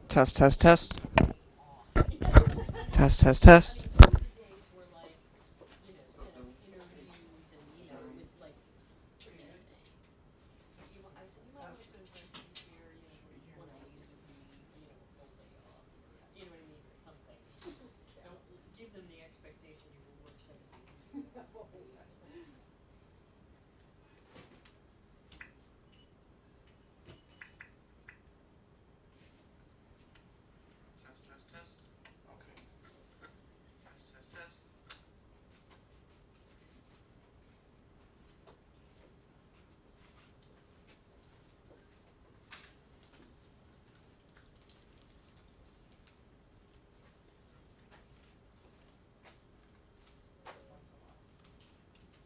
Test, test, test. Test, test, test. Test, test, test. Okay. Test, test, test.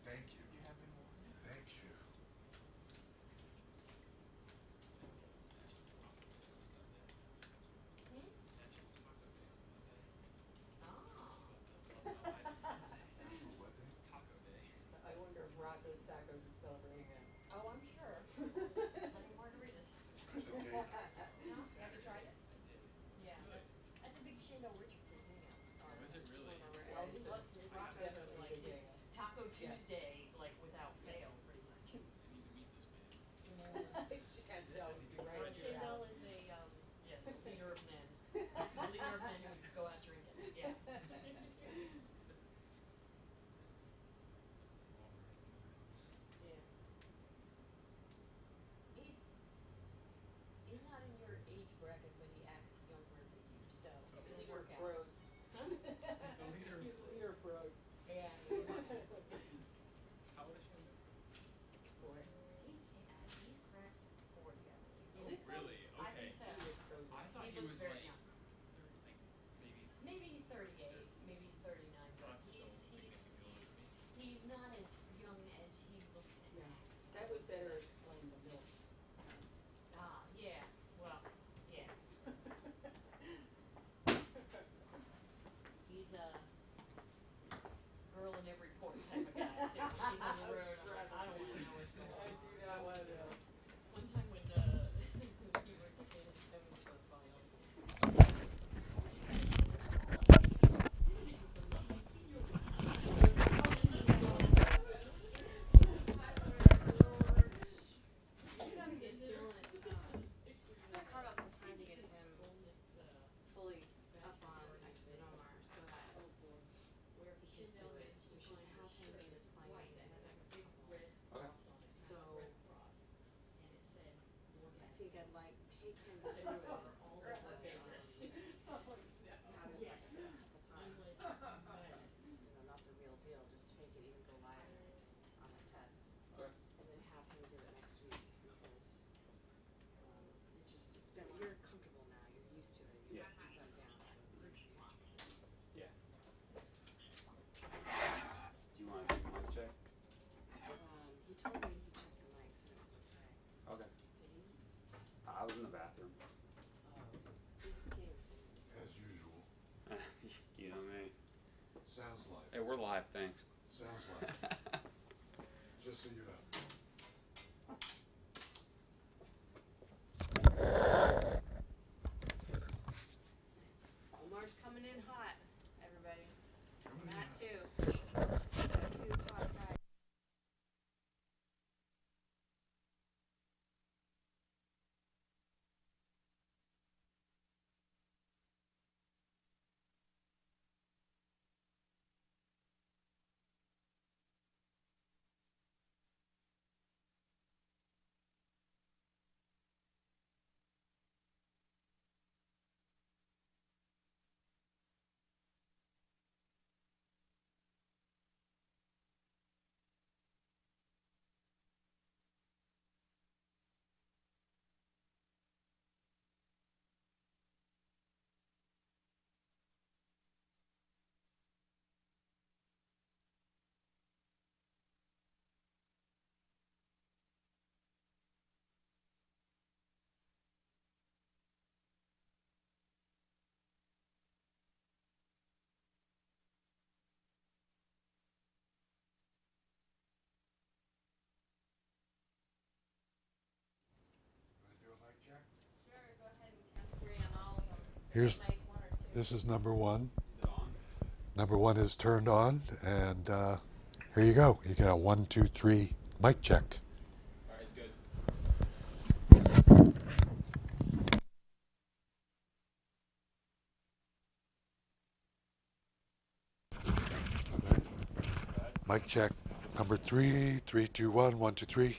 Thank you. Thank you. National what day? I wonder if Rocco's Tacos is celebrating it. Oh, I'm sure. Honey margaritas. It's okay. No, have you tried it? Yeah, that's a big Shane Richardson hangout. Is it really? Oh, he loves it. Rocco's is Definitely like a big his hangout. Taco Yeah. Tuesday, like without fail, pretty much. I need to meet this man. And that would be right up your Shane alley. is a, yes, a leader of men. A leader of men who would go out drinking, yeah. Yeah. He's not in your age bracket, but he acts younger than you, so He's it'll the leader work of out. bros. Huh? He's the leader. He's the leader of bros. Yeah. How old is she? Boy. He's cracked 40, I believe. You think so? Really? I Okay. think so. He looks so good. I thought he looks was very like, young. like maybe. Maybe he's 38, maybe he's 39, but That's still significantly older than me. he's not as young as he looks and Yeah. acts. That would better explain the milk. Ah, yeah, well, yeah. He's a girl in every port type of guy, too. He's on the road, I'm like, I don't wanna know what's going on. I do not wanna know. One time when, he went to San Antonio for the finals. You gotta get Dylan, gotta carve out some time to get him fully up on Omar so that Where he can do it. We should have him be the client in the next couple. Okay. So, And it said, I think I'd like take him through it all over again. Have him yes. practice it a couple times. You know, not the real deal, just take it, even go live on the test. Okay. And then have him do it next week because it's just, you're comfortable now, you're used to it, Yeah. you've done down, so. Yeah. Do you want to do mic check? He told me he checked the mics and it was okay. Okay. Did he? I was in the bathroom. He just came to me. As usual. You know me. Sounds like. Hey, we're live, thanks. Sounds like. Just so you know. Omar's coming in hot, everybody. Coming in Matt hot. too. Matt too, hot guy. Here's Mic 1 or 2. this is number one. Is it on? Number one is turned on, and here you go. You get a 1, 2, 3 mic check. Alright, it's good. Mic check. Number 3, 3, 2, 1, 1, 2, 3.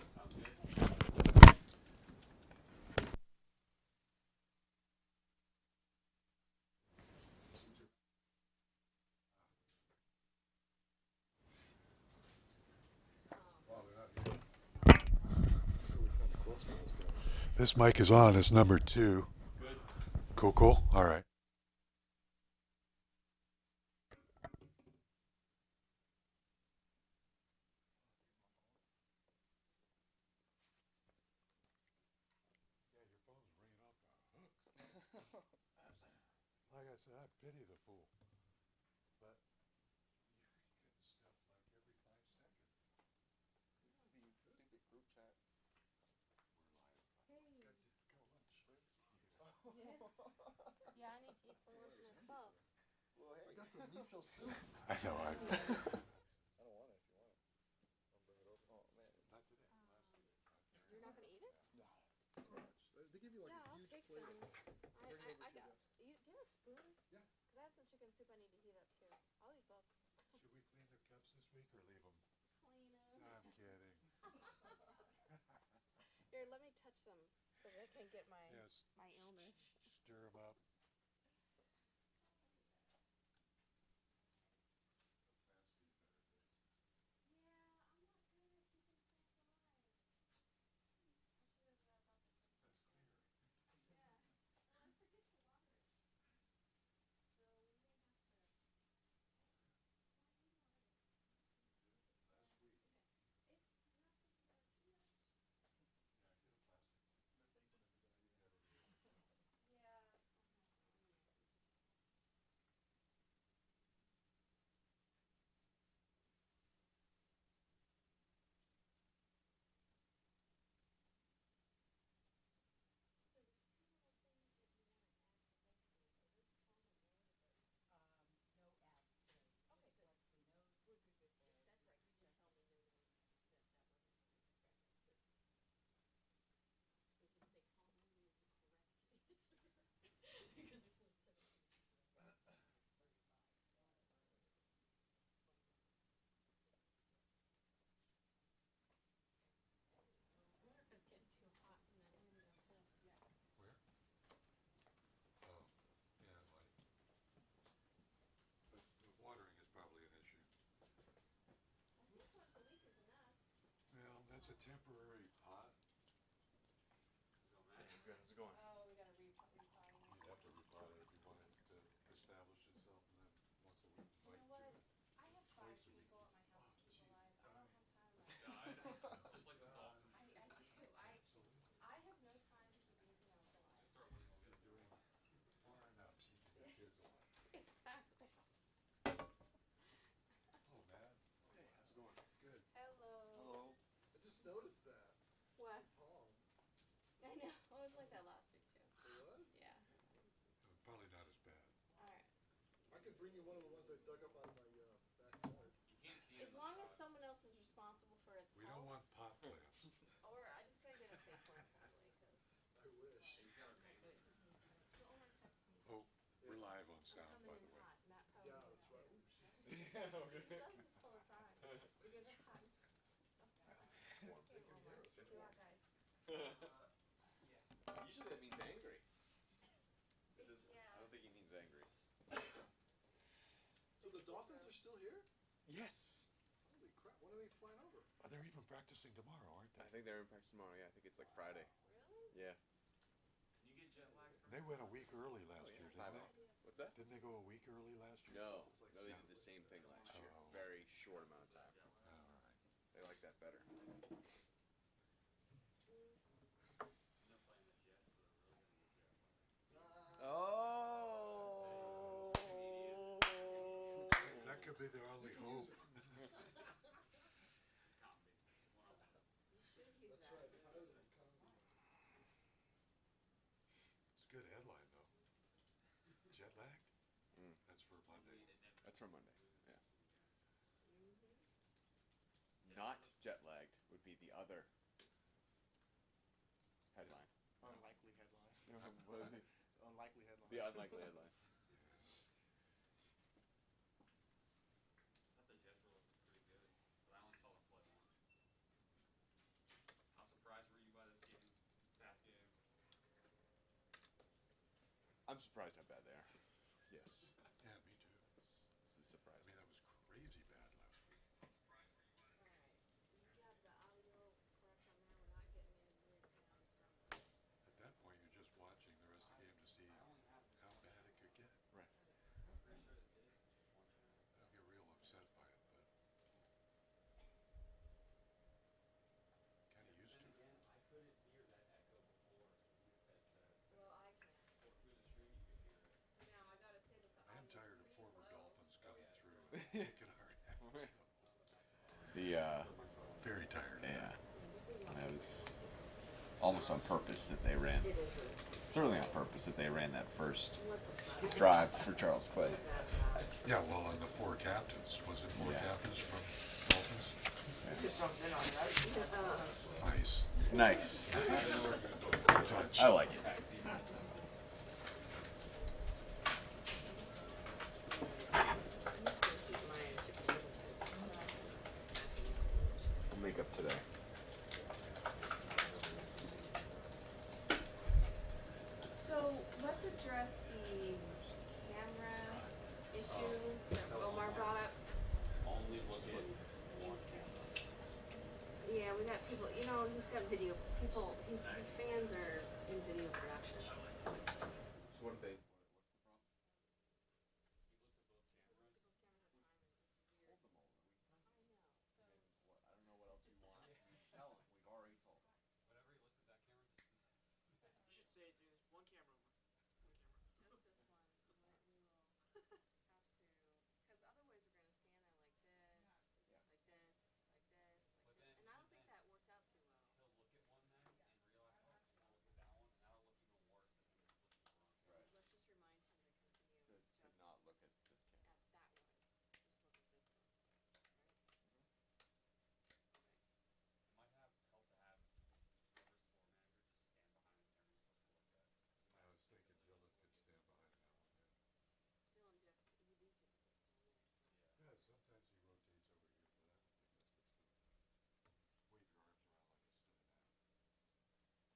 Sounds good. This mic is on. It's number 2. Good. Cool, cool. All right. Like I said, I pity the fool. But you're getting stuff like every 5 seconds. These stupid group chats. Hey. Go lunch, please. Yeah, I need to eat some lunch myself. Well, hey, I got some miso soup. I know. I don't want it if you want it. I'll bring it over. Oh, man. Not today. Last week. You're not gonna eat it? No. It's too much. They give you like Yeah, a I'll huge take plate. some. Bring it over I to got. you. Do you have a spoon? Yeah. Cause I have some chicken soup I need to heat up too. I'll eat both. Should we clean the cups this week or leave them? Clean 'em. I'm kidding. Here, let me touch them so that I can get my Yes. my illness. Stir them up. It's getting too hot in that window too. Where? Oh, yeah, it might. But the watering is probably an issue. I think once a week is enough. Well, that's a temporary pot. Good. How's it going? Oh, we gotta repot You'd have to repot it if you wanted it to establish itself, and then once a week You invite know what? you. I have 5 Twice a week. people at my house to keep alive. I don't have time. Just like the Dolphins. I do. I have no time to keep anything else alive. Just start winning, we'll get You're doing far enough keeping your kids alive. Exactly. Hello, Matt. Hey, how's it going? Good. Hello. Hello. I just noticed that. What? Palm. I know. It was like that last week too. It was? Yeah. Probably not as bad. Alright. I could bring you one of the ones I dug up out of my backyard. You can't see As it in the long as shot. someone else is responsible for its We health. don't want pot plants. Or I just gotta get a fake one probably because I wish. He's got a I'm not paint. good. So Omar texted me. Oh, we're live on I'm sound, coming by in the way. hot. Matt probably Yeah, knows that's right. too. Ooh, shit. He Yeah, okay. does this all the time. You're gonna hot and sweat. Well, they Okay, can Omar. hear us. Two hot guys. Usually that means angry. It doesn't, Yeah. I don't think he means angry. So the Dolphins are still here? Yes. Holy crap, when are they flying over? They're even practicing tomorrow, aren't I they? think they're in practice tomorrow. Yeah, I think it's like Friday. Really? Yeah. Can you get jet lagged from They went a week early last yeah. year, Time didn't off. they? What's that? Didn't they go a week early last year? No. This is like No, they super did the same thing last year. Oh. Very short amount of time. All right. They like that better. End up playing the Jets, so they're really gonna get jet lagged. Oh. That could be their only hope. It's comedy. You should use That's that. right, Tyler and Conley. It's a good headline, though. That's from Monday. Yeah. Not jet lagged would be the other headline. Unlikely headline. What would be Unlikely headline. the unlikely headline? I thought the Jets were looking pretty good, but I only saw them play once. How surprised were you by this game? Past game? I'm surprised how bad they are. Yes. Yeah, me too. This is I surprising. mean, that was crazy bad last week. You got the audio correct on there, we're not getting any weird sounds from the. At that point, you're just watching the rest of the game to see how bad it could get. Right. I'm pretty sure that this is just one channel. I don't get real upset by it, but kind of used to Then it. again, I couldn't hear that echo before in this headset. Well, I can. Or through the stream you could hear it. Now, I gotta say that the I am audio's tired of pretty former low. Dolphins coming through and kicking our ass, though. Very tired. Yeah. That was almost on purpose that they ran. It is really. Certainly on purpose that they ran that first drive for Charles Clay. Yeah, well, and the four captains, was it four Yeah. captains from Dolphins? Nice. Nice. Good touch. I like it. We'll make up today. So, let's address the camera issue that Omar brought up. Only look at one camera. Yeah, we got people, you know, he's got video, people, his fans are in video production. So what did they? I don't know what else you want. Tell him. We've already told him. Whenever he looks at that camera, just You should say it, dude. One camera. Just this one, we will have to, because otherwise we're gonna stand there like this, like this, But then and I don't think that worked out too well. he'll look at one then and realize, oh, I want to look at that one, and that'll look even worse than him just looking at the wrong. Right. Let's just remind him to continue To just not look at this camera. at that one, just look at this one, right? It might have helped to have whoever's floor manager just stand behind the camera he's supposed to look at. I was thinking Dylan could stand behind that one, yeah. Dylan, you do typically stand there, so. Yeah, sometimes he rotates over here, but I don't think that's what's doing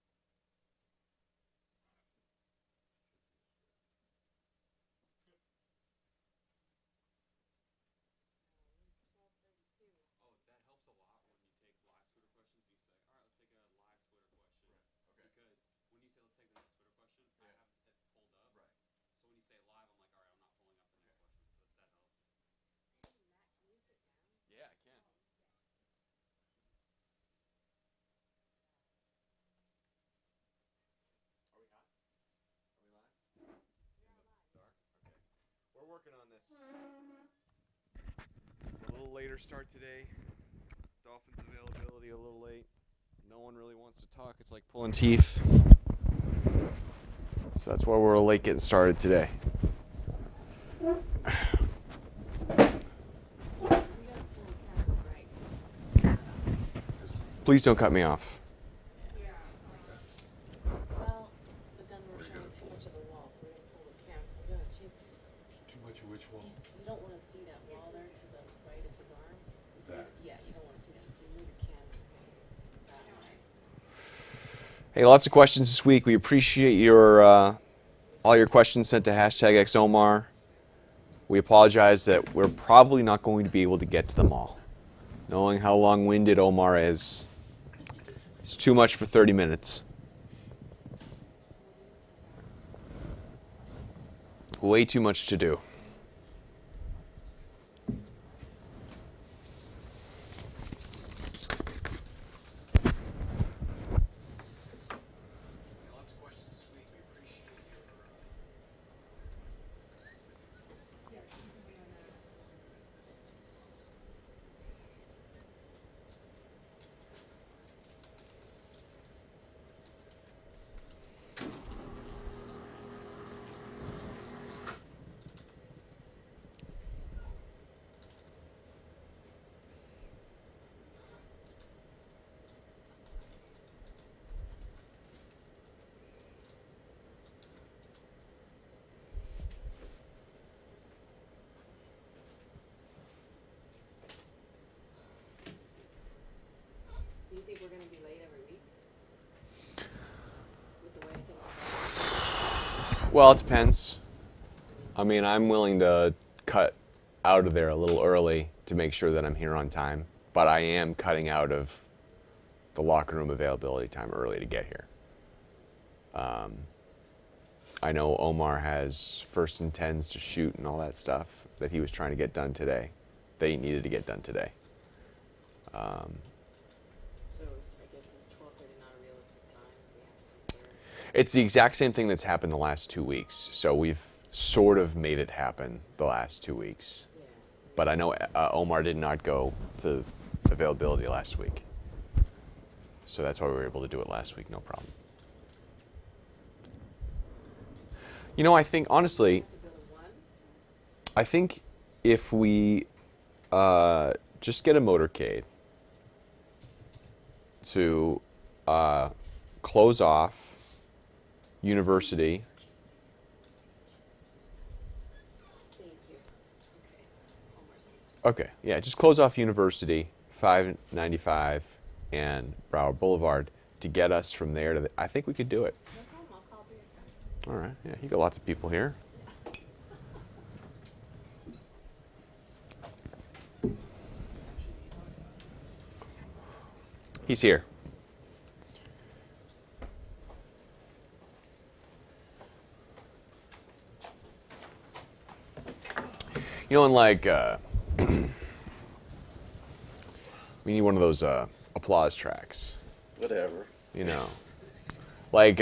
it. Wave your arms around like it's sitting down. It was 12:32. Oh, that helps a lot when you take live Twitter questions and you say, all right, let's take a live Twitter question. Okay. Because when you say, let's take the next Twitter question, I have it pulled up. Right. So when you say live, I'm like, all right, I'm not pulling up the next question. So that helps. Hey, Matt, can you sit down? Yeah, I can. Are we hot? Are we live? You're on live. Dark? Okay. We're working on this. A little later start today. Dolphins availability a little late. No one really wants to talk. It's like pulling teeth. So that's why we're late getting started today. We gotta pull the camera right. Please don't cut me off. Well, but then we're showing too much of the wall, so we're gonna pull the camera. We're gonna change. Too much of which wall? You don't wanna see that wall there to the right of his arm. That. Yeah, you don't wanna see that, so you move the camera that way. Hey, lots of questions this week. We appreciate your all your questions sent to #XOmar. We apologize that we're probably not going to be able to get to them all. Knowing how long-winded Omar is, it's too much for 30 minutes. Way too much to do. Lots of questions this week. We appreciate your Well, it depends. I mean, I'm willing to cut out of there a little early to make sure that I'm here on time, but I am cutting out of the locker room availability time early to get here. I know Omar has first and tens to shoot and all that stuff that he was trying to get done today. They needed to get done today. So I guess is 12:30 not a realistic time? We have to consider. It's the exact same thing that's happened the last 2 weeks. So we've sort of made it happen the last 2 weeks. Yeah. But I know Omar did not go to availability last week. So that's why we were able to do it last week, no problem. You know, I think, honestly, To go to 1? I think if we just get a motorcade to close off University. Thank you. Okay. Omar's next. Okay, yeah, just close off University, 595, and Broward Boulevard to get us from there to I think we could do it. No problem. I'll call BSN. All right, yeah, you got lots of people here. He's here. You know, in like, we need one of those applause tracks. Whatever. You know, like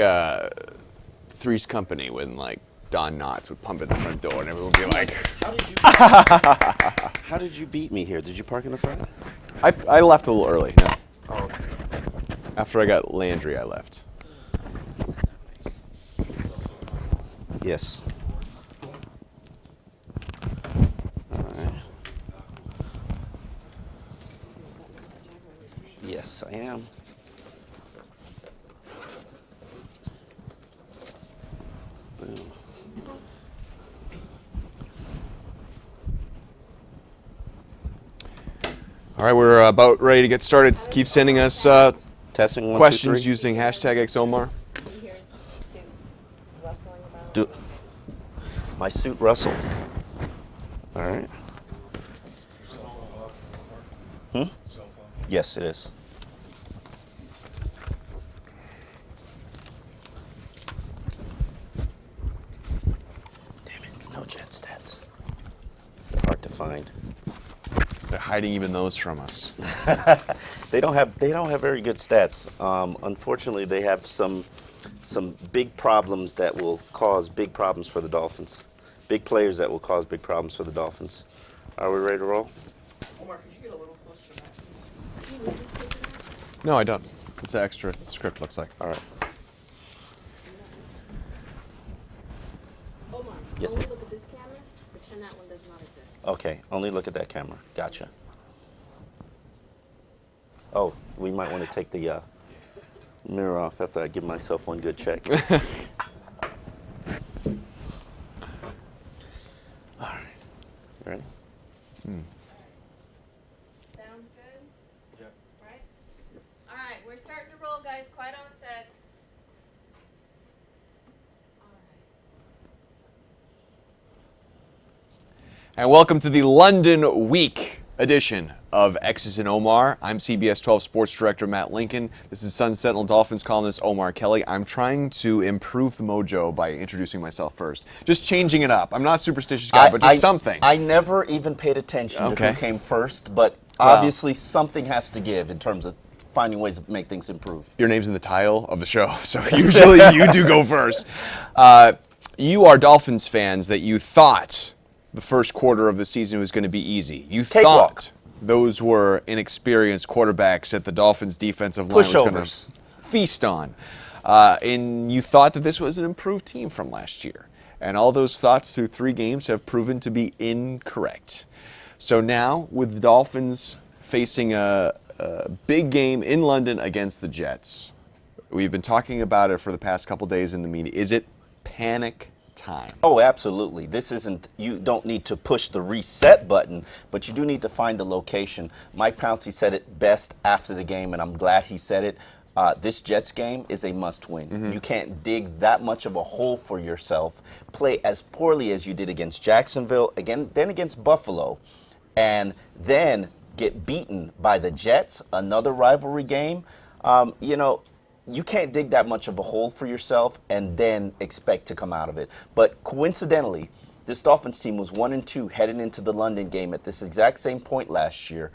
Three's Company when like Don Knotts would pump at the front door and everyone would be like, How did you beat me here? Did you park in the front? I left a little early. No. Oh, okay. After I got Landry, I left. Yes. All right. Yes, I am. Boom. All right, we're about ready to get started. Keep sending us Testing 1, 2, questions 3. using hashtag XOMAR. He hears soup rustling about. Do my suit rustled. All right. Cell phone off, Hmm? Omar? Cell phone? Yes, it is. Damn it! No jet stats. They're hard to find. They're hiding even those from us. They don't have very good stats. Unfortunately, they have some big problems that will cause big problems for the Dolphins. Big players that will cause big problems for the Dolphins. Are we ready to roll? Omar, could you get a little closer to that? Do you need this paper now? No, I don't. It's an extra script, looks like. All right. Omar, Yes, only ma'am. look at this camera. Pretend that one does not exist. Okay. Only look at that camera. Gotcha. Oh, we might want to take the mirror off after I give myself one good check. All right. You ready? Sounds good? Yeah. Right? Alright, we're starting to roll, guys. Quiet on the set. Alright. And welcome to the London Week edition of X's and Omar. I'm CBS 12 Sports Director Matt Lincoln. This is Sun Sentinel Dolphins columnist Omar Kelly. I'm trying to improve the mojo by introducing myself first. Just changing it up. I'm not a superstitious guy, but just something. I never even paid attention to Okay. who came first, but obviously something has to give in terms of finding ways to make things improve. Your name's in the title of the show, so usually you do go first. You are Dolphins fans that you thought the first quarter of the season was going to be easy. You Cakewalk. thought those were inexperienced quarterbacks that the Dolphins' defensive line was going to Pushovers. feast on. And you thought that this was an improved team from last year. And all those thoughts through 3 games have proven to be incorrect. So now, with the Dolphins facing a big game in London against the Jets, we've been talking about it for the past couple days in the media. Is it panic time? Oh, absolutely. This isn't, you don't need to push the reset button, but you do need to find the location. Mike Pouncey said it best after the game, and I'm glad he said it. This Jets game is a must-win. You can't dig that much of a hole for yourself, play as poorly as you did against Jacksonville, then against Buffalo, and then get beaten by the Jets, another rivalry game. You can't dig that much of a hole for yourself and then expect to come out of it. But coincidentally, this Dolphins team was 1-2 heading into the London game at this exact same point last year.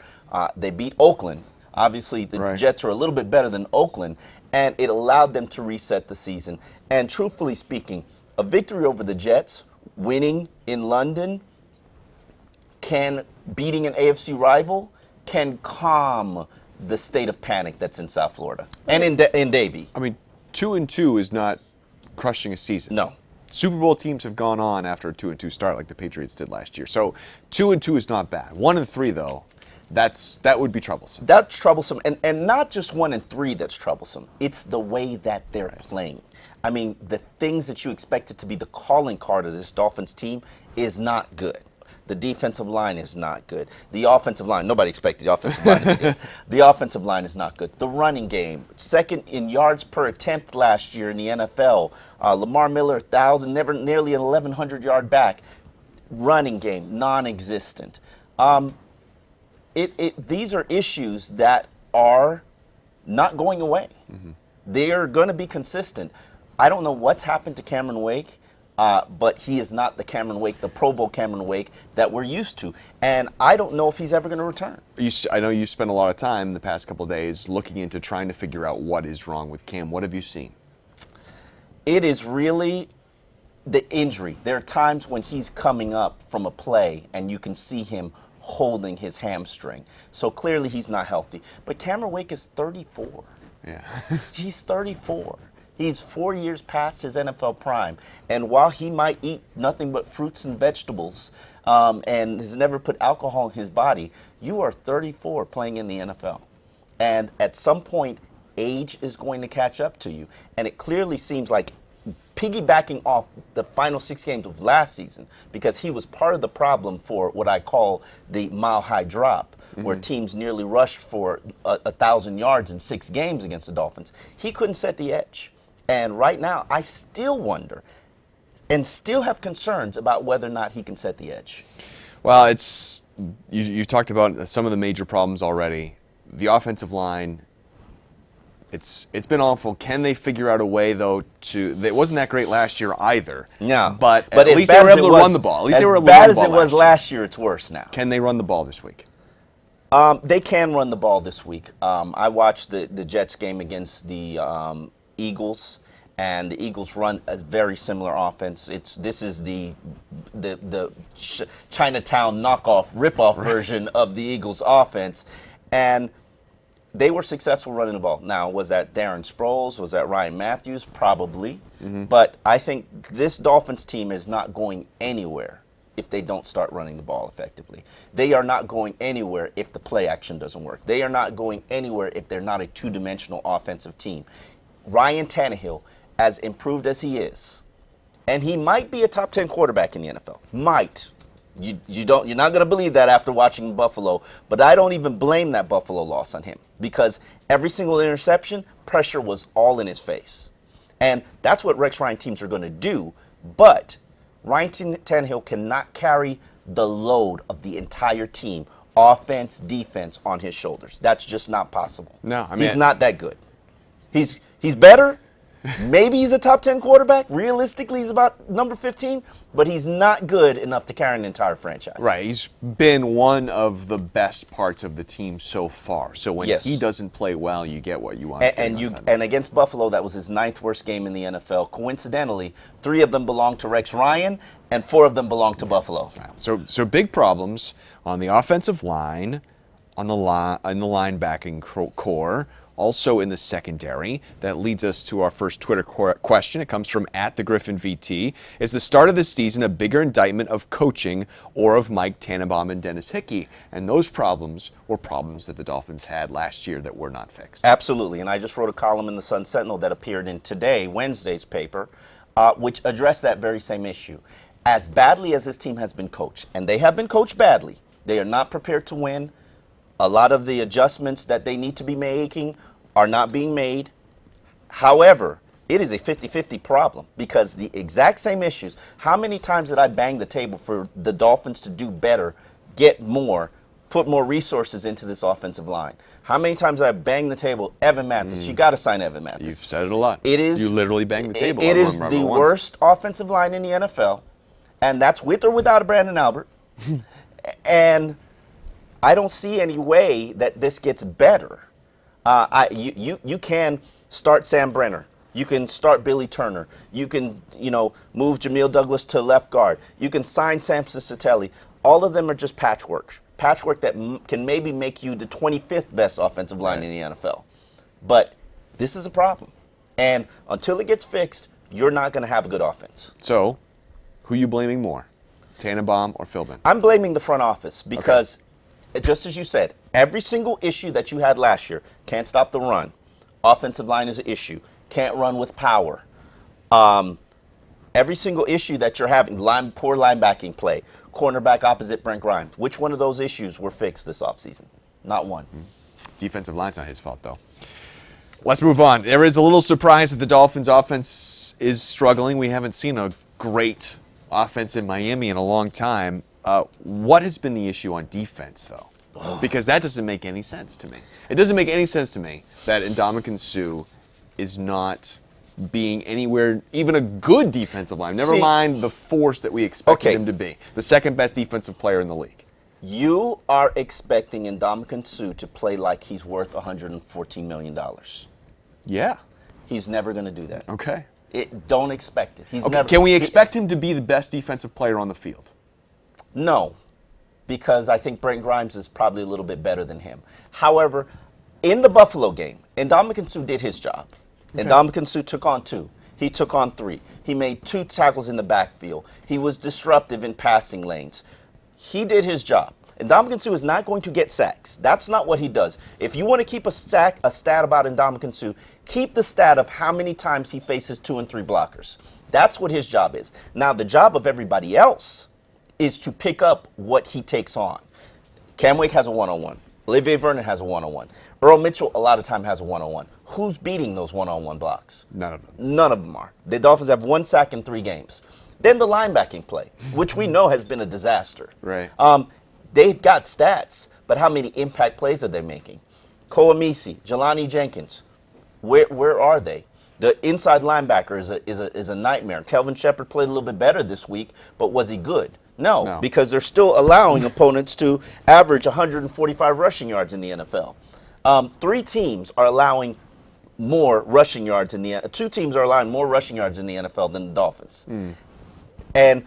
They beat Oakland. Obviously, the Jets are a little bit better than Oakland, and it allowed them to reset the season. And truthfully speaking, a victory over the Jets, winning in London, beating an AFC rival, can calm the state of panic that's in South Florida and in Davie. I mean, 2-2 is not crushing a season. No. Super Bowl teams have gone on after a 2-2 start like the Patriots did last year. So 2-2 is not bad. 1-3 though, that would be troublesome. That's troublesome, and not just 1-3 that's troublesome. It's the way that they're playing. I mean, the things that you expected to be the calling card of this Dolphins team is not good. The defensive line is not good. The offensive line, nobody expected the offensive line to be good. The offensive line is not good. The running game, second in yards per attempt last year in the NFL. Lamar Miller, 1,000, nearly an 1,100-yard back. Running game, non-existent. These are issues that are not going away. They are going to be consistent. I don't know what's happened to Cameron Wake. But he is not the Cameron Wake, the Pro Bowl Cameron Wake that we're used to. And I don't know if he's ever going to return. I know you spent a lot of time the past couple of days looking into trying to figure out what is wrong with Cam. What have you seen? It is really the injury. There are times when he's coming up from a play and you can see him holding his hamstring. So clearly he's not healthy. But Cameron Wake is 34. Yeah. He's 34. He's 4 years past his NFL prime. And while he might eat nothing but fruits and vegetables and has never put alcohol in his body, you are 34 playing in the NFL. And at some point, age is going to catch up to you. And it clearly seems like piggybacking off the final 6 games of last season, because he was part of the problem for what I call the mile-high drop, where teams nearly rushed for 1,000 yards in 6 games against the Dolphins. He couldn't set the edge. And right now, I still wonder and still have concerns about whether or not he can set the edge. Well, you talked about some of the major problems already. The offensive line, it's been awful. Can they figure out a way, though, it wasn't that great last year either. No. But at least they were able to run the ball. At least they were able to run the ball. As bad as it was last year, it's worse now. Can they run the ball this week? They can run the ball this week. I watched the Jets game against the Eagles, and the Eagles run a very similar offense. This is the Chinatown knockoff, ripoff version of the Eagles offense, and they were successful running the ball. Now, was that Darren Sproles? Was that Ryan Matthews? Probably. But I think this Dolphins team is not going anywhere if they don't start running the ball effectively. They are not going anywhere if the play action doesn't work. They are not going anywhere if they're not a two-dimensional offensive team. Ryan Tannehill, as improved as he is, and he might be a top 10 quarterback in the NFL. Might. You're not going to believe that after watching Buffalo, but I don't even blame that Buffalo loss on him, because every single interception, pressure was all in his face. And that's what Rex Ryan teams are going to do, but Ryan Tannehill cannot carry the load of the entire team, offense, defense, on his shoulders. That's just not possible. No, I mean, he's not that good. He's better. Maybe he's a top 10 quarterback. Realistically, he's about number 15, but he's not good enough to carry an entire franchise. Right. He's been one of the best parts of the team so far. So when he doesn't play well, you get what you want. And against Buffalo, that was his 9th worst game in the NFL. Coincidentally, 3 of them belong to Rex Ryan, and 4 of them belong to Buffalo. So big problems on the offensive line, on the linebacking core. Also in the secondary. That leads us to our first Twitter question. It comes from @TheGriffinVT. Is the start of this season a bigger indictment of coaching or of Mike Tannenbaum and Dennis Hickey? And those problems were problems that the Dolphins had last year that were not fixed. Absolutely. And I just wrote a column in the Sun Sentinel that appeared in today, Wednesday's paper, which addressed that very same issue. As badly as this team has been coached, and they have been coached badly, they are not prepared to win. A lot of the adjustments that they need to be making are not being made. However, it is a 50-50 problem because the exact same issues. How many times did I bang the table for the Dolphins to do better, get more, put more resources into this offensive line? How many times did I bang the table? Evan Mathis, you got to sign Evan Mathis. You've said it a lot. It is. You literally banged the table. It I is remember the once. worst offensive line in the NFL, and that's with or without a Brandon Albert. And I don't see any way that this gets better. You can start Sam Brenner. You can start Billy Turner. You can, move Jamil Douglas to left guard. You can sign Samson Satelli. All of them are just patchwork that can maybe make you the 25th best offensive line in the NFL. But this is a problem. And until it gets fixed, you're not going to have a good offense. So, who are you blaming more, Tannenbaum or Philbin? I'm blaming the front office because, just as you said, every single issue that you had last year, can't stop the run, offensive line is an issue, can't run with power. Every single issue that you're having, poor linebacking play, cornerback opposite Brent Grimes. Which one of those issues were fixed this offseason? Not one. Defensive line's not his fault, though. Let's move on. There is a little surprise that the Dolphins' offense is struggling. We haven't seen a great offense in Miami in a long time. What has been the issue on defense, though? Because that doesn't make any sense to me. It doesn't make any sense to me that Ndamukong Suh is not being anywhere, even a good defensive line. Never mind the force that we expected him to be. The second best defensive player in the league. You are expecting Ndamukong Suh to play like he's worth $114 million. Yeah. He's never going to do that. Okay. Don't expect it. He's never. Can we expect him to be the best defensive player on the field? No, because I think Brent Grimes is probably a little bit better than him. However, in the Buffalo game, Ndamukong Suh did his job. Okay. Ndamukong Suh took on 2. He took on 3. He made 2 tackles in the backfield. He was disruptive in passing lanes. He did his job. Ndamukong Suh is not going to get sacks. That's not what he does. If you want to keep a stat about Ndamukong Suh, keep the stat of how many times he faces 2 and 3 blockers. That's what his job is. Now, the job of everybody else is to pick up what he takes on. Cam Wake has a one-on-one. Olivier Vernon has a one-on-one. Earl Mitchell a lot of time has a one-on-one. Who's beating those one-on-one blocks? None of them. None of them are. The Dolphins have 1 sack in 3 games. Then the linebacking play, which we know has been a disaster. Right. They've got stats, but how many impact plays are they making? Koamisi, Jelani Jenkins, where are they? The inside linebacker is a nightmare. Kelvin Shepard played a little bit better this week, but was he good? No, because they're still allowing opponents to average 145 rushing yards in the NFL. 3 teams are allowing more rushing yards in the 2 teams are allowing more rushing yards in the NFL than the Dolphins. And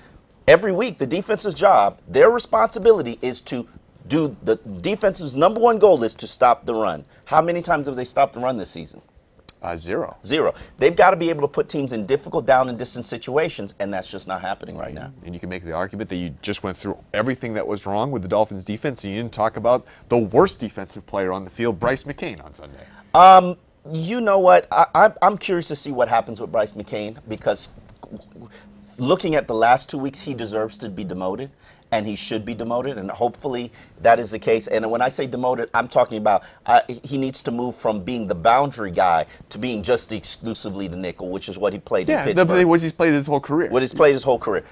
every week, the defense's job, their responsibility is to do the defense's number 1 goal is to stop the run. How many times have they stopped the run this season? 0. 0. They've got to be able to put teams in difficult down and distance situations, and that's just not happening right now. And you can make the argument that you just went through everything that was wrong with the Dolphins' defense, and you didn't talk about the worst defensive player on the field, Bryce McCain, on Sunday. You know what? I'm curious to see what happens with Bryce McCain because looking at the last 2 weeks, he deserves to be demoted. And he should be demoted, and hopefully that is the case. And when I say demoted, I'm talking about he needs to move from being the boundary guy to being just exclusively the nickel, which is what he played in Pittsburgh. Yeah, what he's played his whole career. What he's played his whole career.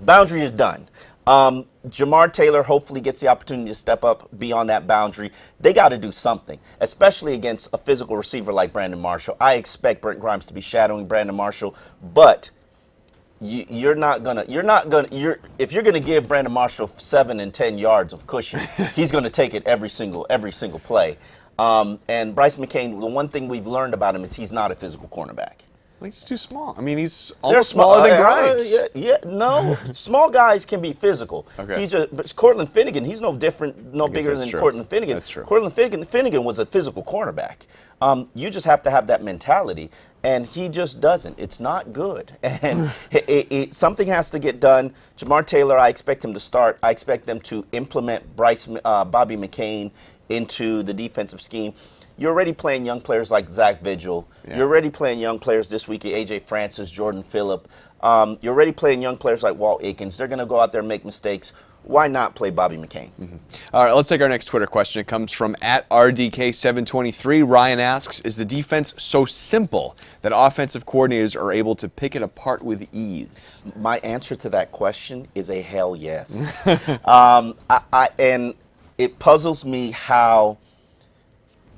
Boundary is done. Jamar Taylor hopefully gets the opportunity to step up beyond that boundary. They got to do something, especially against a physical receiver like Brandon Marshall. I expect Brent Grimes to be shadowing Brandon Marshall, but if you're gonna give Brandon Marshall 7 and 10 yards of cushion, he's gonna take it every single play. And Bryce McCain, the one thing we've learned about him is he's not a physical cornerback. He's too small. I mean, he's almost smaller than Grimes. No, small guys can be physical. Okay. But Cortland Finnegan, he's no bigger than true. Cortland Finnegan. That's true. Cortland Finnegan was a physical cornerback. You just have to have that mentality, and he just doesn't. It's not good. And something has to get done. Jamar Taylor, I expect him to start. I expect them to implement Bobby McCain into the defensive scheme. You're already playing young players like Zach Vigil. Yeah. You're already playing young players this week, A.J. Francis, Jordan Phillip. You're already playing young players like Walt Aikens. They're going to go out there and make mistakes. Why not play Bobby McCain? All right, let's take our next Twitter question. It comes from @RDK723. Ryan asks, is the defense so simple that offensive coordinators are able to pick it apart with ease? My answer to that question is a hell yes. And it puzzles me how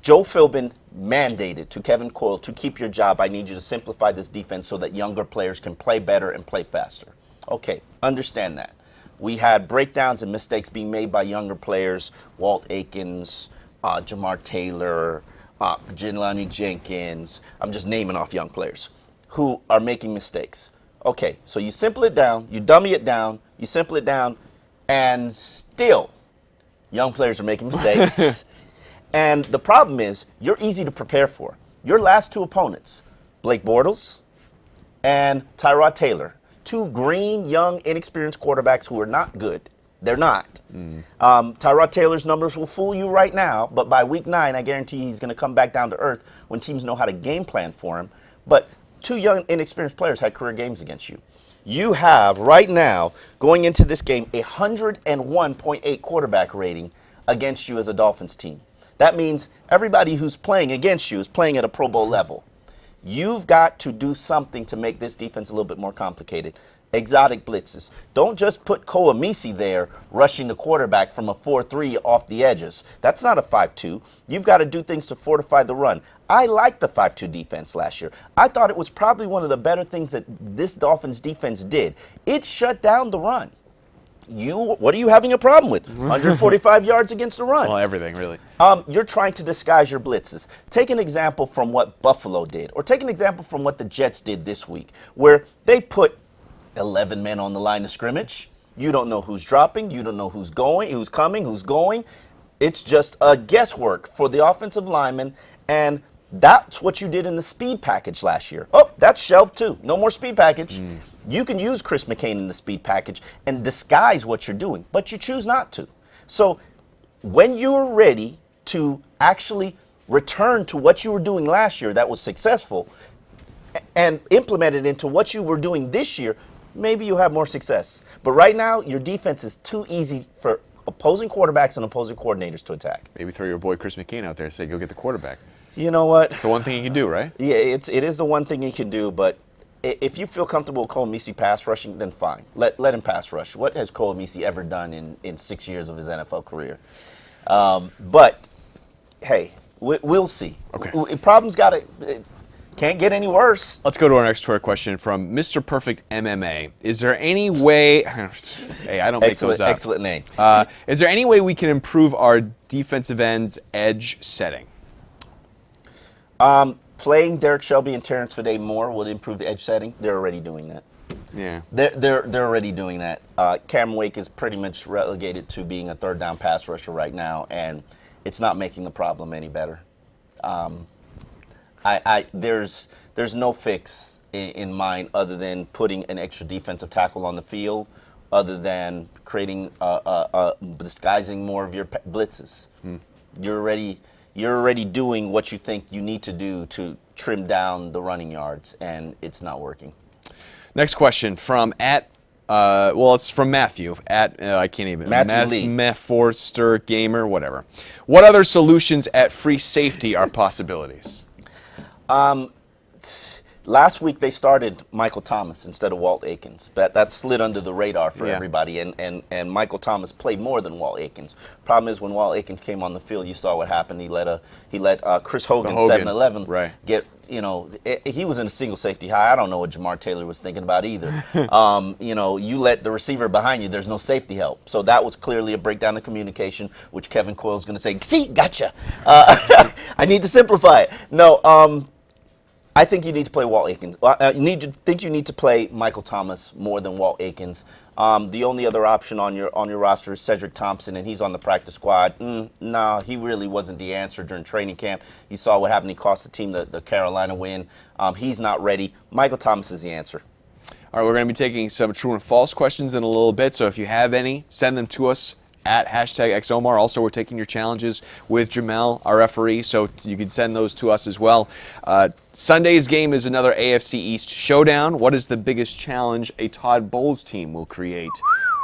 Joe Philbin mandated to Kevin Coyle, to keep your job, I need you to simplify this defense so that younger players can play better and play faster. Okay, understand that. We had breakdowns and mistakes being made by younger players, Walt Aikens, Jamar Taylor, Jelani Jenkins. I'm just naming off young players who are making mistakes. Okay, so you simple it down, you dummy it down, you simple it down, and still young players are making mistakes. And the problem is, you're easy to prepare for. Your last two opponents, Blake Bortles and Tyrod Taylor, two green, young, inexperienced quarterbacks who are not good. They're not. Tyrod Taylor's numbers will fool you right now, but by week 9, I guarantee he's going to come back down to earth when teams know how to game plan for him. But two young, inexperienced players had career games against you. You have, right now, going into this game, a 101.8 quarterback rating against you as a Dolphins team. That means everybody who's playing against you is playing at a Pro Bowl level. You've got to do something to make this defense a little bit more complicated. Exotic blitzes. Don't just put Koamisi there rushing the quarterback from a 4-3 off the edges. That's not a 5-2. You've got to do things to fortify the run. I liked the 5-2 defense last year. I thought it was probably one of the better things that this Dolphins defense did. It shut down the run. What are you having a problem with? 145 yards against the run. Well, everything, really. You're trying to disguise your blitzes. Take an example from what Buffalo did, or take an example from what the Jets did this week, where they put 11 men on the line of scrimmage. You don't know who's dropping. You don't know who's going, who's coming, who's going. It's just a guesswork for the offensive linemen, and that's what you did in the speed package last year. Oh, that's shelved too. No more speed package. You can use Chris McCain in the speed package and disguise what you're doing, but you choose not to. So when you're ready to actually return to what you were doing last year that was successful and implement it into what you were doing this year, maybe you'll have more success. But right now, your defense is too easy for opposing quarterbacks and opposing coordinators to attack. Maybe throw your boy Chris McCain out there and say, go get the quarterback. You know what? It's the one thing you can do, right? Yeah, it is the one thing he can do, but if you feel comfortable with Koamisi pass rushing, then fine. Let him pass rush. What has Koamisi ever done in 6 years of his NFL career? But, hey, we'll see. Okay. Problems can't get any worse. Let's go to our next Twitter question from Mr. Perfect MMA. Is there any way... Hey, I don't make those up. Excellent name. Is there any way we can improve our defensive end's edge setting? Playing Derek Shelby and Terrence Fede more will improve the edge setting. They're already doing that. Yeah. They're already doing that. Cam Wake is pretty much relegated to being a third down pass rusher right now, and it's not making the problem any better. There's no fix in mind other than putting an extra defensive tackle on the field, other than creating disguising more of your blitzes. You're already doing what you think you need to do to trim down the running yards, and it's not working. Next question from it's from Matthew I can't even. Matt Forster Gamer, whatever. What other solutions at free safety are possibilities? Last week they started Michael Thomas instead of Walt Aikens. That slid under the radar for everybody, and Michael Thomas played more than Walt Aikens. Problem is, when Walt Aikens came on the field, you saw what happened. He let Chris Hogan 7-11 get. He was in a single safety high. I don't know what Jamar Taylor was thinking about either. You let the receiver behind you. There's no safety help. So that was clearly a breakdown of communication, which Kevin Coyle's going to say, "See, gotcha." I need to simplify it. No. I think you need to play Walt Aikens. You need to play Michael Thomas more than Walt Aikens. The only other option on your roster is Cedric Thompson, and he's on the practice squad. No, he really wasn't the answer during training camp. You saw what happened. He cost the team the Carolina win. He's not ready. Michael Thomas is the answer. All right, we're going to be taking some true and false questions in a little bit, so if you have any, send them to us at #XOmar. Also, we're taking your challenges with Jamel, our referee, so you can send those to us as well. Sunday's game is another AFC East showdown. What is the biggest challenge a Todd Bowles team will create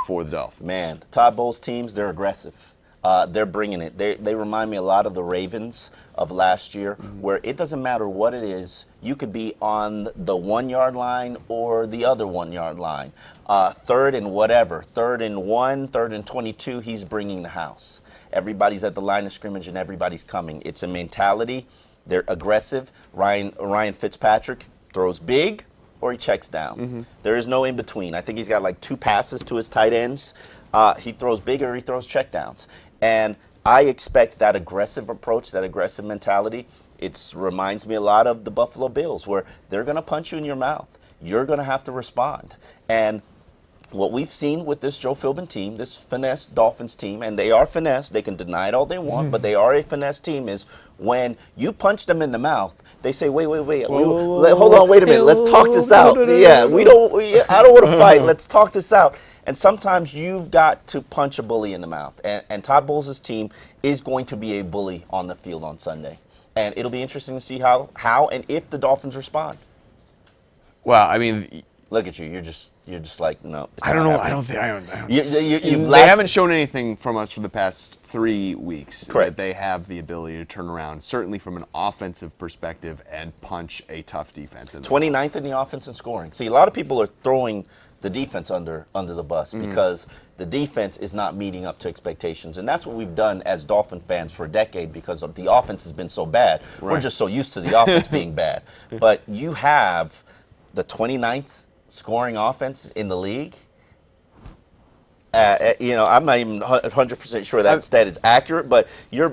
for the Dolphins? Man, Todd Bowles teams, they're aggressive. They're bringing it. They remind me a lot of the Ravens of last year, where it doesn't matter what it is. You could be on the 1 yard line or the other 1 yard line. Third and whatever, 3rd and 1, 3rd and 22, he's bringing the house. Everybody's at the line of scrimmage and everybody's coming. It's a mentality. They're aggressive. Ryan Fitzpatrick throws big or he checks down. There is no in between. I think he's got like 2 passes to his tight ends. He throws big or he throws checkdowns. And I expect that aggressive approach, that aggressive mentality. It reminds me a lot of the Buffalo Bills, where they're going to punch you in your mouth. You're going to have to respond. And what we've seen with this Joe Philbin team, this finesse Dolphins team, and they are finesse, they can deny it all they want, but they are a finesse team, is when you punch them in the mouth, they say, wait, hold on, wait a minute, let's talk this out. Yeah, I don't want to fight, let's talk this out. And sometimes you've got to punch a bully in the mouth. And Todd Bowles' team is going to be a bully on the field on Sunday. And it'll be interesting to see how and if the Dolphins respond. Well, I mean, look at you. You're just like, no. I don't know. Happening. I don't think. They haven't shown anything from us for the past 3 weeks. Correct. That they have the ability to turn around, certainly from an offensive perspective, and punch a tough defense. 29th in the offense in scoring. See, a lot of people are throwing the defense under the bus because the defense is not meeting up to expectations. And that's what we've done as Dolphin fans for a decade, because the offense has been so bad. Right. We're just so used to the offense being bad. But you have the 29th scoring offense in the league. I'm not even 100% sure that stat is accurate, but you're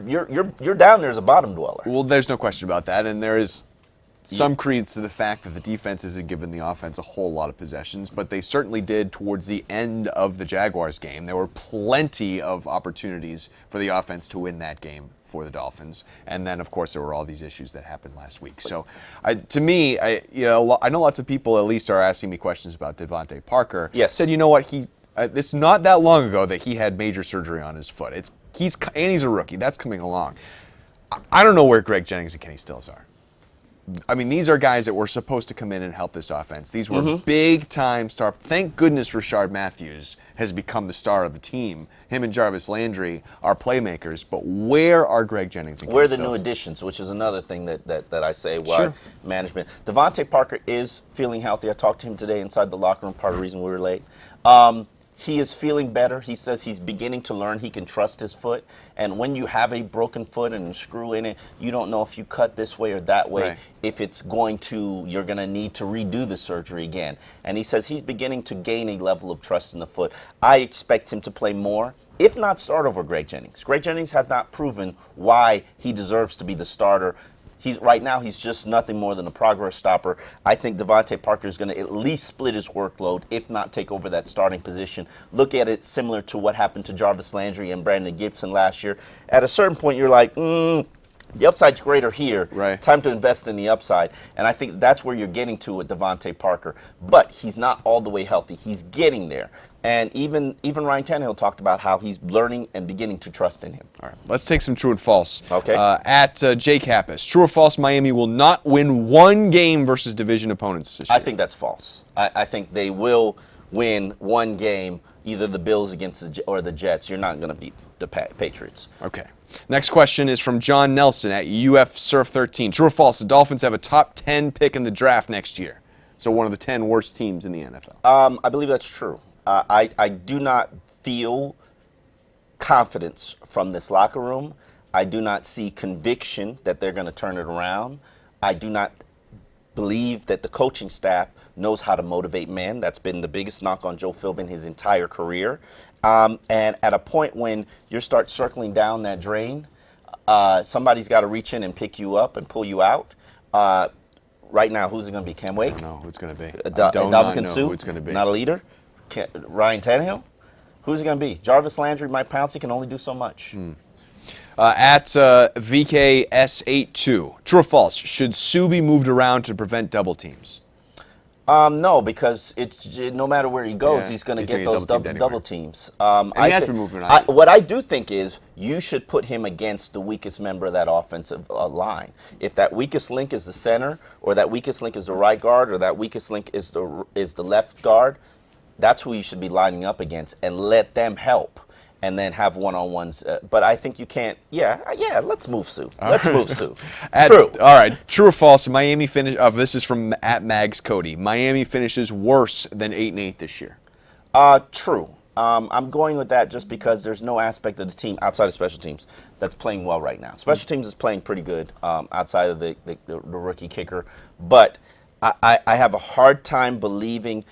down there as a bottom dweller. Well, there's no question about that, and there is some credence to the fact that the defense isn't giving the offense a whole lot of possessions, but they certainly did towards the end of the Jaguars game. There were plenty of opportunities for the offense to win that game for the Dolphins, and then of course there were all these issues that happened last week. So, I know lots of people at least are asking me questions about Devontae Parker. Yes. Said, you know what, it's not that long ago that he had major surgery on his foot. He's a rookie. That's coming along. I don't know where Greg Jennings and Kenny Stills are. I mean, these are guys that were supposed to come in and help this offense. These were big-time stars. Thank goodness Rashard Matthews has become the star of the team. Him and Jarvis Landry are playmakers, but where are Greg Jennings and Where are Kenny the Stills? new additions, which is another thing that I say why management. Devontae Parker is feeling healthy. I talked to him today inside the locker room, part of the reason we were late. He is feeling better. He says he's beginning to learn he can trust his foot. And when you have a broken foot and a screw in it, you don't know if you cut this way or that way, if you're going to need to redo the surgery again. And he says he's beginning to gain a level of trust in the foot. I expect him to play more, if not start over Greg Jennings. Greg Jennings has not proven why he deserves to be the starter. Right now, he's just nothing more than a progress stopper. I think Devontae Parker is going to at least split his workload, if not take over that starting position. Look at it similar to what happened to Jarvis Landry and Brandon Gibson last year. At a certain point, you're like, the upside's greater here. Right. Time to invest in the upside. And I think that's where you're getting to with Devontae Parker. But he's not all the way healthy. He's getting there. And even Ryan Tannehill talked about how he's learning and beginning to trust in him. All right, let's take some true and false. Okay. At Jay Kappas, true or false, Miami will not win one game versus division opponents this year? I think that's false. I think they will win one game, either the Bills against the Jets. You're not going to beat the Patriots. Okay. Next question is from John Nelson at UF Surf 13. True or false, the Dolphins have a top 10 pick in the draft next year? So one of the 10 worst teams in the NFL. I believe that's true. I do not feel confidence from this locker room. I do not see conviction that they're going to turn it around. I do not believe that the coaching staff knows how to motivate men. That's been the biggest knock on Joe Philbin his entire career. And at a point when you start circling down that drain, somebody's got to reach in and pick you up and pull you out. Right now, who's it going to be? Cam Wake? I don't know who it's going to be. I do not know who it's going to be. Not a leader? Ryan Tannehill? Who's it going to be? Jarvis Landry, Mike Pouncey can only do so much. At VKS82, true or false, should Sue be moved around to prevent double teams? No, because no matter where he goes, he's going to get those double teams. And he has been moving around. What I do think is you should put him against the weakest member of that offensive line. If that weakest link is the center, or that weakest link is the right guard, or that weakest link is the left guard, that's who you should be lining up against and let them help. and then have one-on-ones. But I think you can't. Yeah. Let's move Sue. Let's move Sue. True. All right. True or false? Miami finish. This is from @Mags Cody. Miami finishes worse than 8-8 this year. True. I'm going with that just because there's no aspect of the team outside of special teams that's playing well right now. Special teams is playing pretty good outside of the rookie kicker. But I have a hard time believing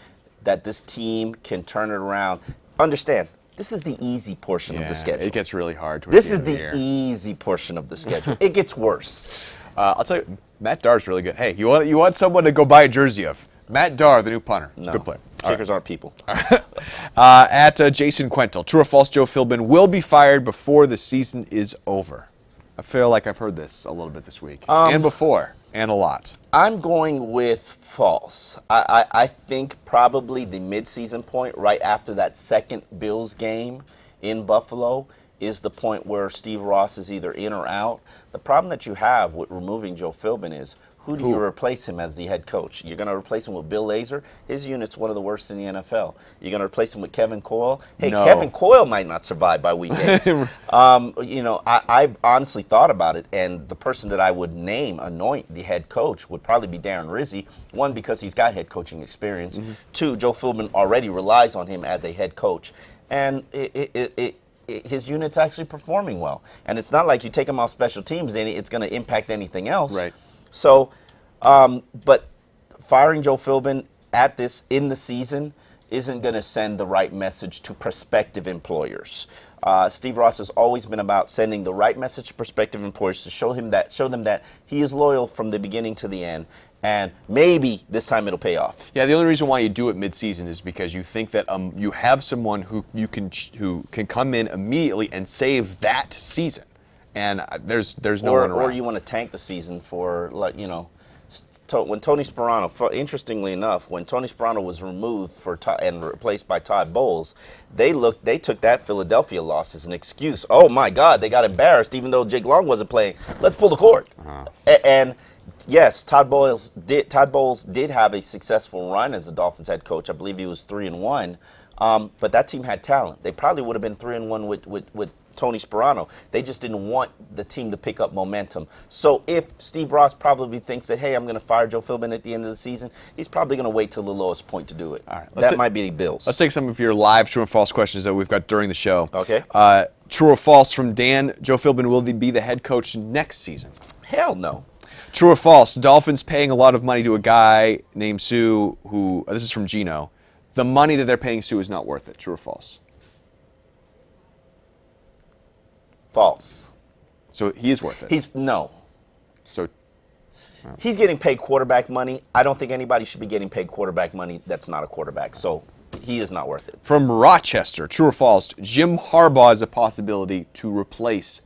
that this team can turn it around. Understand, this is the easy portion of the schedule. It gets really hard towards This the is end of the year. easy portion of the schedule. It gets worse. I'll tell you, Matt Darr's really good. Hey, you want someone to go buy a jersey of? Matt Darr, the new punter. No. Good player. Kickers aren't people. Jason Quentel, true or false, Joe Philbin will be fired before the season is over. I feel like I've heard this a little bit this week. And before. And a lot. I'm going with false. I think probably the midseason point right after that second Bills game in Buffalo is the point where Steve Ross is either in or out. The problem that you have with removing Joe Philbin is who do you replace him as the head coach? You're going to replace him with Bill Lazor. His unit's one of the worst in the NFL. You're going to replace him with Kevin Coyle. Hey, No. Kevin Coyle might not survive by week 8. I've honestly thought about it, and the person that I would anoint the head coach would probably be Darren Rizzi. One, because he's got head coaching experience. Two, Joe Philbin already relies on him as a head coach. And his unit's actually performing well. And it's not like you take him off special teams and it's going to impact anything else. Right. So, but firing Joe Philbin in the season isn't going to send the right message to prospective employers. Steve Ross has always been about sending the right message to prospective employers to show them that he is loyal from the beginning to the end. And maybe this time it'll pay off. Yeah, the only reason why you do it mid-season is because you think that you have someone who can come in immediately and save that season, and there's no one around. Or you want to tank the season for when Tony Sperano. Interestingly enough, when Tony Sperano was removed and replaced by Todd Bowles, they took that Philadelphia loss as an excuse. Oh my God, they got embarrassed even though Jake Long wasn't playing. Let's pull the cord. And yes, Todd Bowles did have a successful run as a Dolphins head coach. I believe he was 3-1, but that team had talent. They probably would have been 3-1 with Tony Sperano. They just didn't want the team to pick up momentum. So if Steve Ross probably thinks that, hey, I'm going to fire Joe Philbin at the end of the season, he's probably going to wait till the lowest point to do it. All right, that might be the Bills. Let's take some of your live true and false questions that we've got during the show. Okay. True or false from Dan, Joe Philbin will be the head coach next season? Hell no. True or false, Dolphins paying a lot of money to a guy named Sue who, this is from Gino, the money that they're paying Sue is not worth it. True or false? False. So he is worth it. No. So He's getting paid quarterback money. I don't think anybody should be getting paid quarterback money that's not a quarterback. So he is not worth it. from Rochester, true or false, Jim Harbaugh is a possibility to replace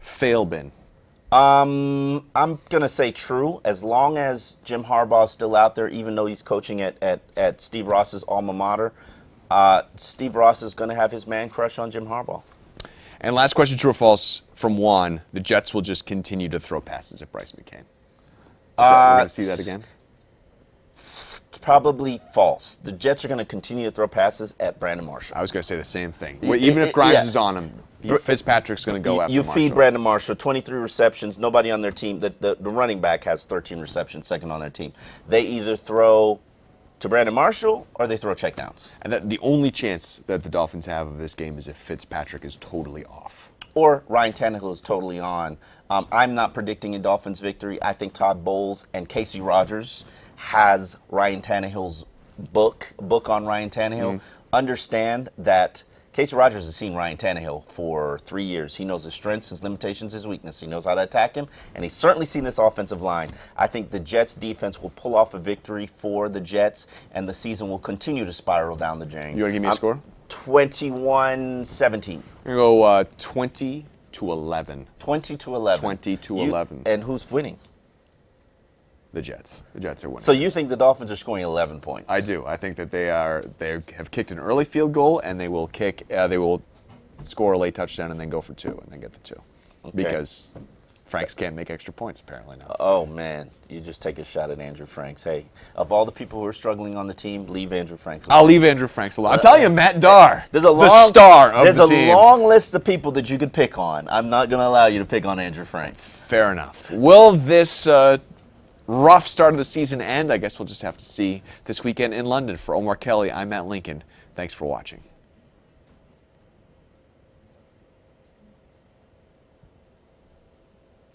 Philbin. I'm going to say true. As long as Jim Harbaugh is still out there, even though he's coaching at Steve Ross's alma mater, Steve Ross is going to have his man crush on Jim Harbaugh. And last question, true or false, from Juan, the Jets will just continue to throw passes at Bryce McCain. We're going to see that again? It's probably false. The Jets are going to continue to throw passes at Brandon Marshall. I was going to say the same thing. Even if Grimes is on him, Fitzpatrick's going to go after You Marshall. feed Brandon Marshall 23 receptions. Nobody on their team. The running back has 13 receptions, second on their team. They either throw to Brandon Marshall or they throw checkdowns. And that the only chance that the Dolphins have of this game is if Fitzpatrick is totally off. Or Ryan Tannehill is totally on. I'm not predicting a Dolphins victory. I think Todd Bowles and Casey Rogers has Ryan Tannehill's book on Ryan Tannehill. Understand that Casey Rogers has seen Ryan Tannehill for 3 years. He knows his strengths, his limitations, his weakness. He knows how to attack him, and he's certainly seen this offensive line. I think the Jets defense will pull off a victory for the Jets, and the season will continue to spiral down the drain. You want to give me a score? 21-17. We're going to go 20 to 11. 20 to 11. 20 to 11. And who's winning? The Jets. The Jets are winning. So you think the Dolphins are scoring 11 points? I do. I think that they have kicked an early field goal, and they will score a late touchdown and then go for two and then get the two. Okay. Because Franks can't make extra points apparently now. Oh man, you just take a shot at Andrew Franks. Hey, of all the people who are struggling on the team, leave Andrew Franks alone. I'll leave Andrew Franks alone. I'll tell you, Matt Darr, There's a long, the star of there's the a team. long list of people that you could pick on. I'm not going to allow you to pick on Andrew Franks. Fair enough. Will this rough start of the season end? I guess we'll just have to see this weekend in London. For Omar Kelly, I'm Matt Lincoln. Thanks for watching.